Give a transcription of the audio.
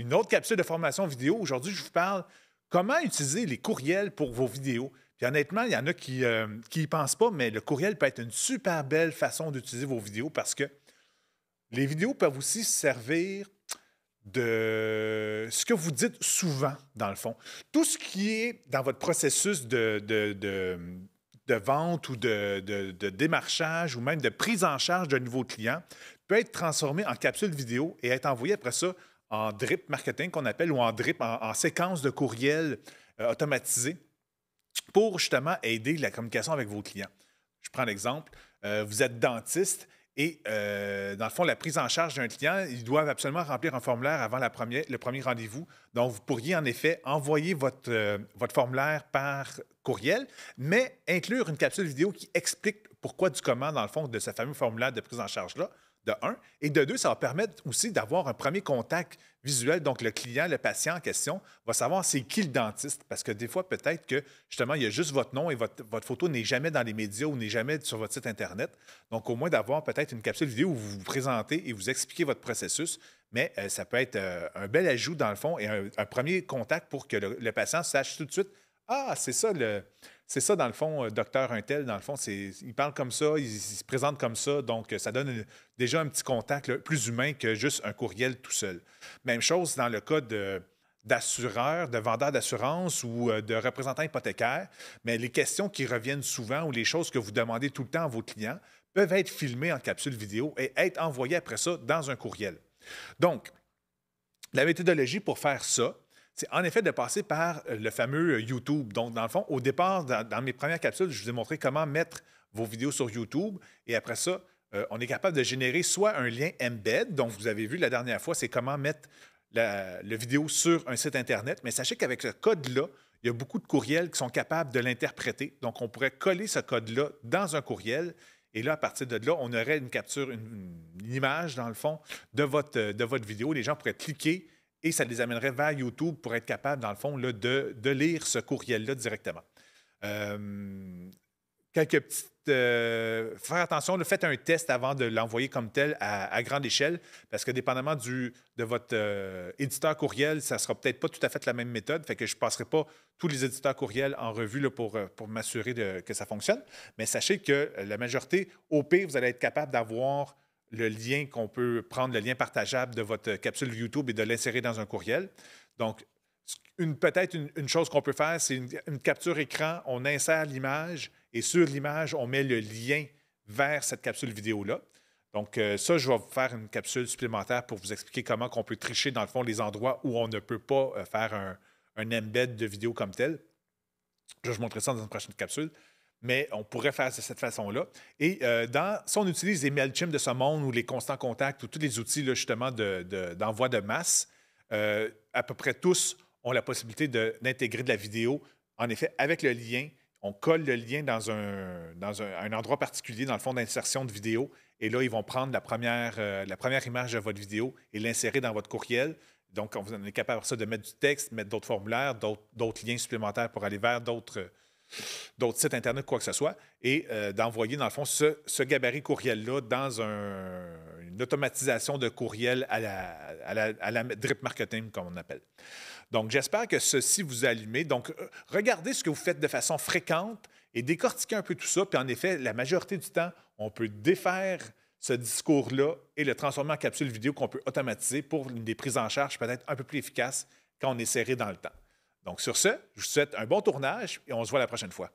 une autre capsule de formation vidéo. Aujourd'hui, je vous parle comment utiliser les courriels pour vos vidéos. Puis honnêtement, il y en a qui y pensent pas, mais le courriel peut être une super belle façon d'utiliser vos vidéos parce que les vidéos peuvent aussi servir de ce que vous dites souvent, dans le fond. Tout ce qui est dans votre processus de vente ou de démarchage ou même de prise en charge d'un nouveau client peut être transformé en capsule vidéo et être envoyé après ça en drip marketing qu'on appelle ou en drip, en séquence de courriel automatisé pour justement aider la communication avec vos clients. Je prends l'exemple, vous êtes dentiste et dans le fond, la prise en charge d'un client, ils doivent absolument remplir un formulaire avant le premier rendez-vous. Donc, vous pourriez en effet envoyer votre formulaire par courriel, mais inclure une capsule vidéo qui explique pourquoi du comment, dans le fond, de ce fameux formulaire de prise en charge-là, de un. Et de deux, ça va permettre aussi d'avoir un premier contact visuel. Donc, le client, le patient en question, va savoir c'est qui le dentiste. Parce que des fois, peut-être que, justement, il y a juste votre nom et votre photo n'est jamais dans les médias ou n'est jamais sur votre site Internet. Donc, au moins d'avoir peut-être une capsule vidéo où vous vous présentez et vous expliquez votre processus. Mais ça peut être un bel ajout, dans le fond, et un premier contact pour que le patient sache tout de suite ah, c'est ça, dans le fond, docteur Untel, dans le fond, il parle comme ça, il se présente comme ça, donc ça donne déjà un petit contact là, plus humain que juste un courriel tout seul. Même chose dans le cas d'assureurs, de vendeurs d'assurance ou de représentants hypothécaires, mais les questions qui reviennent souvent ou les choses que vous demandez tout le temps à vos clients peuvent être filmées en capsule vidéo et être envoyées après ça dans un courriel. Donc, la méthodologie pour faire ça, c'est en effet de passer par le fameux YouTube. Donc, dans le fond, au départ, dans mes premières capsules, je vous ai montré comment mettre vos vidéos sur YouTube. Et après ça, on est capable de générer soit un lien embed. Donc, vous avez vu la dernière fois, c'est comment mettre la vidéo sur un site Internet. Mais sachez qu'avec ce code-là, il y a beaucoup de courriels qui sont capables de l'interpréter. Donc, on pourrait coller ce code-là dans un courriel. Et là, à partir de là, on aurait une capture, une image, dans le fond, de votre vidéo. Les gens pourraient cliquer et ça les amènerait vers YouTube pour être capable, dans le fond, là, de lire ce courriel-là directement. Quelques petites... faire attention, là, faites un test avant de l'envoyer comme tel à grande échelle, parce que dépendamment de votre éditeur courriel, ça ne sera peut-être pas tout à fait la même méthode, fait que je ne passerai pas tous les éditeurs courriel en revue là, pour m'assurer que ça fonctionne. Mais sachez que la majorité, au pire, vous allez être capable d'avoir le lien qu'on peut prendre, le lien partageable de votre capsule YouTube et de l'insérer dans un courriel. Donc, peut-être une chose qu'on peut faire, c'est une capture écran, on insère l'image et sur l'image, on met le lien vers cette capsule vidéo-là. Donc, ça, je vais vous faire une capsule supplémentaire pour vous expliquer comment on peut tricher, dans le fond, les endroits où on ne peut pas faire un embed de vidéo comme tel. Je vais vous montrer ça dans une prochaine capsule. Mais on pourrait faire de cette façon-là. Et si on utilise les MailChimp de ce monde ou les constants contacts ou tous les outils là, justement d'envoi de masse, à peu près tous ont la possibilité d'intégrer de la vidéo. En effet, avec le lien, on colle le lien dans un endroit particulier, dans le fond d'insertion de vidéo. Et là, ils vont prendre la première image de votre vidéo et l'insérer dans votre courriel. Donc, vous en êtes capable de ça, de mettre du texte, mettre d'autres formulaires, d'autres liens supplémentaires pour aller vers d'autres sites Internet, quoi que ce soit, et d'envoyer, dans le fond, ce gabarit courriel-là dans une automatisation de courriel à la drip marketing, comme on appelle. Donc, j'espère que ceci vous a allumé. Donc, regardez ce que vous faites de façon fréquente et décortiquez un peu tout ça. Puis, en effet, la majorité du temps, on peut défaire ce discours-là et le transformer en capsule vidéo qu'on peut automatiser pour des prises en charge peut-être un peu plus efficaces quand on est serré dans le temps. Donc, sur ce, je vous souhaite un bon tournage et on se voit la prochaine fois.